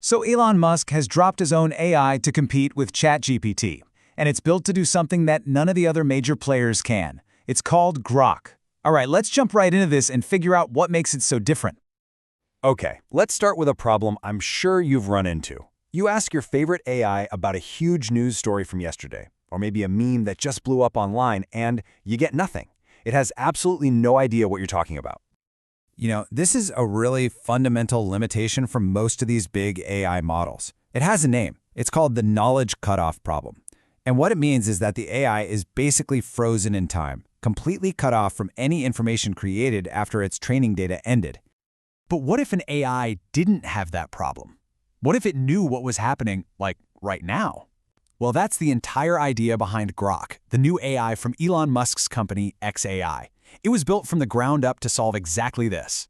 So Elon Musk has dropped his own AI to compete with ChatGPT, and it's built to do something that none of the other major players can. It's called Grok. All right, let's jump right into this and figure out what makes it so different. Okay, let's start with a problem I'm sure you've run into. You ask your favorite AI about a huge news story from yesterday, or maybe a meme that just blew up online, and you get nothing. It has absolutely no idea what you're talking about. This is a really fundamental limitation for most of these big AI models. It has a name. It's called the knowledge cutoff problem. And what it means is that the AI is basically frozen in time, completely cut off from any information created after its training data ended. But what if an AI didn't have that problem? What if it knew what was happening, like, right now? Well, that's the entire idea behind Grok, the new AI from Elon Musk's company, xAI. It was built from the ground up to solve exactly this.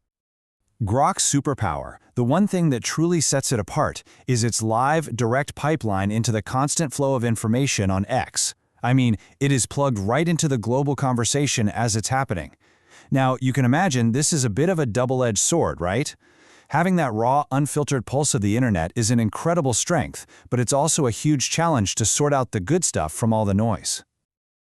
Grok's superpower, the one thing that truly sets it apart, is its live, direct pipeline into the constant flow of information on X. I mean, it is plugged right into the global conversation as it's happening. Now, you can imagine this is a bit of a double-edged sword, right? Having that raw, unfiltered pulse of the internet is an incredible strength, but it's also a huge challenge to sort out the good stuff from all the noise.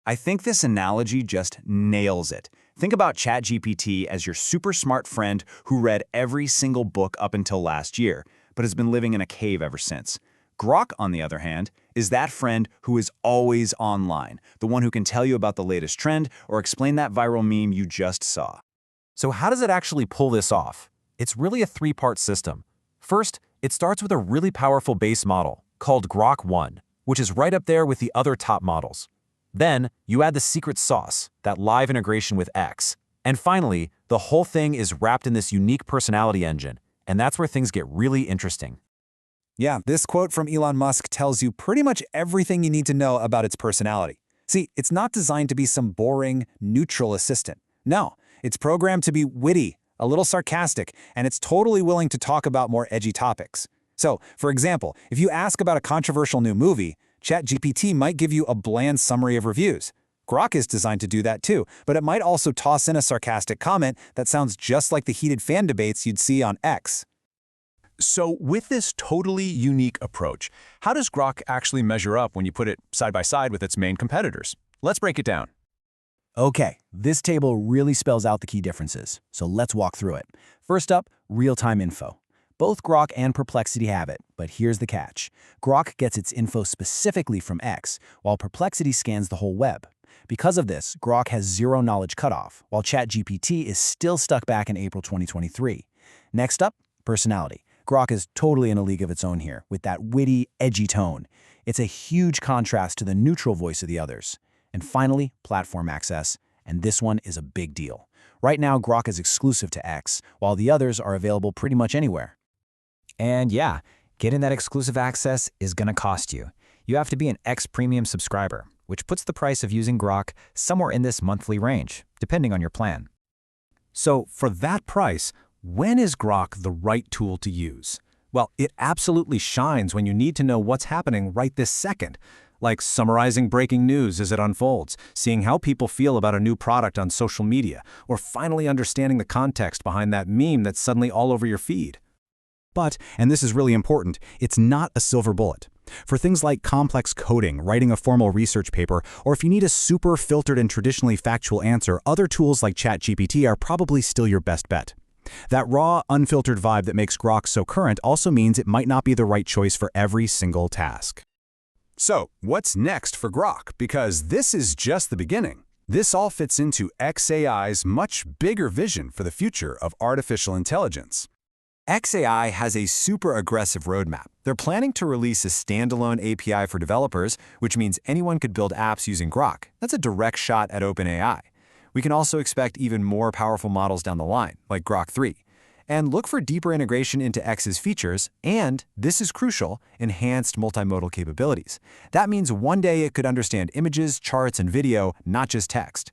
I think this analogy just nails it. Think about ChatGPT as your super smart friend who read every single book up until last year, but has been living in a cave ever since. Grok, on the other hand, is that friend who is always online, the one who can tell you about the latest trend or explain that viral meme you just saw. So how does it actually pull this off? It's really a three-part system. First, it starts with a really powerful base model called Grok-1, which is right up there with the other top models. Then, you add the secret sauce, that live integration with X. And finally, the whole thing is wrapped in this unique personality engine, and that's where things get really interesting. Yeah, this quote from Elon Musk tells you pretty much everything you need to know about its personality. See, it's not designed to be some boring, neutral assistant. No, it's programmed to be witty, a little sarcastic, and it's totally willing to talk about more edgy topics. So, for example, if you ask about a controversial new movie, ChatGPT might give you a bland summary of reviews. Grok is designed to do that too, but it might also toss in a sarcastic comment that sounds just like the heated fan debates you'd see on X. So with this totally unique approach, how does Grok actually measure up when you put it side by side with its main competitors? Let's break it down. Okay, this table really spells out the key differences, so let's walk through it. First up, real-time info. Both Grok and Perplexity have it, but here's the catch. Grok gets its info specifically from X, while Perplexity scans the whole web. Because of this, Grok has zero knowledge cutoff, while ChatGPT is still stuck back in April 2023. Next up, personality. Grok is totally in a league of its own here, with that witty, edgy tone. It's a huge contrast to the neutral voice of the others. And finally, platform access, and this one is a big deal. Right now, Grok is exclusive to X, while the others are available pretty much anywhere. And yeah, getting that exclusive access is going to cost you. You have to be an X Premium subscriber, which puts the price of using Grok somewhere in this monthly range, depending on your plan. So for that price, when is Grok the right tool to use? Well, it absolutely shines when you need to know what's happening right this second, like summarizing breaking news as it unfolds, seeing how people feel about a new product on social media, or finally understanding the context behind that meme that's suddenly all over your feed. But, and this is really important, it's not a silver bullet. For things like complex coding, writing a formal research paper, or if you need a super filtered and traditionally factual answer, other tools like ChatGPT are probably still your best bet. That raw, unfiltered vibe that makes Grok so current also means it might not be the right choice for every single task. So, what's next for Grok? Because this is just the beginning. This all fits into xAI's much bigger vision for the future of artificial intelligence. xAI has a super aggressive roadmap. They're planning to release a standalone API for developers, which means anyone could build apps using Grok. That's a direct shot at OpenAI. We can also expect even more powerful models down the line, like Grok 3. And look for deeper integration into X's features, and, this is crucial, enhanced multimodal capabilities. That means one day it could understand images, charts, and video, not just text.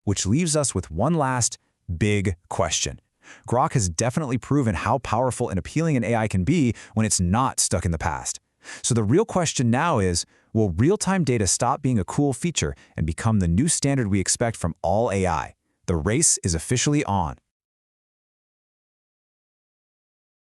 Which leaves us with one last, big question. Grok has definitely proven how powerful and appealing an AI can be when it's not stuck in the past. So the real question now is, will real-time data stop being a cool feature and become the new standard we expect from all AI? The race is officially on.